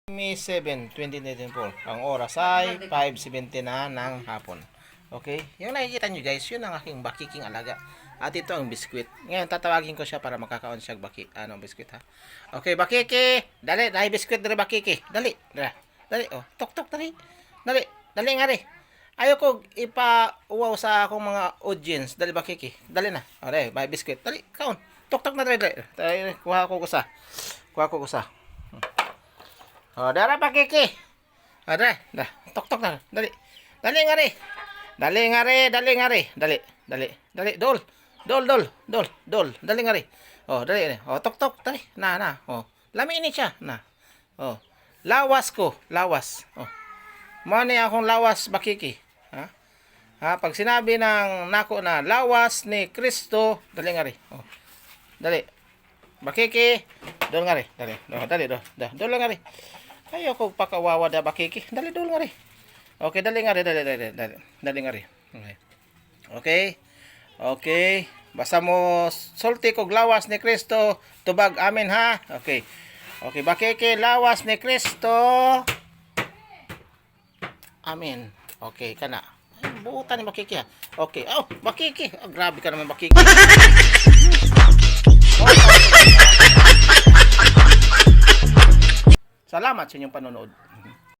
May 7, 2024. Ang oras ay 5:70 na ng hapon. Okay? Yung nakikita nyo guys, yun ang aking bakiking alaga. At ito ang biskwit. Ngayon, tatawagin ko siya para makakaon siya biskwit ha. Okay, bakiki! Dali, dali biskwit dali bakiki. Dali, dali. Dali, oh. Tok, tok, dali. Dali, dali nga rin. Ayoko ipa-uwaw sa akong mga audience. Dali bakiki. Dali na. O, dali, may biskwit. Dali, kaon. Tok, tok na dali, dali. Dali, kuha ko kusa. Kuha ko kusa. O, dara bakiki. O, dali, dali. Tok, tok na. Dali. Dali nga rin. Dali nga rin, dali nga rin. Dali, dali, dali. Dol. Dol, dol, dol, dol. Dali nga rin. Oh, dali. Oh, tok, tok. Dali. Na. Oh. Lami ini siya. Na. Oh. Lawas ko. Lawas. Oh. Mani akong lawas bakiki. Ha? Ha? Pag sinabi ng nako na lawas ni Kristo, dali nga rin. Oh. Dali. Bakiki. Dol nga rin. Dali. Dali, dol. Dol nga rin. Ayoko pakawawa da bakiki. Dali, dol nga rin. Okay, dali nga rin. Dali nga rin. Okay. Okay. Okay. Basta mo sulti kog lawas ni Kristo, tubag amin ha. Okay. Okay, bakiki lawas ni Kristo. Amen. Okay, kana. Buutan ni bakiki ha. Okay. Oh, bakiki. Oh, grabe ka naman bakiki. Salamat sa inyong panonood.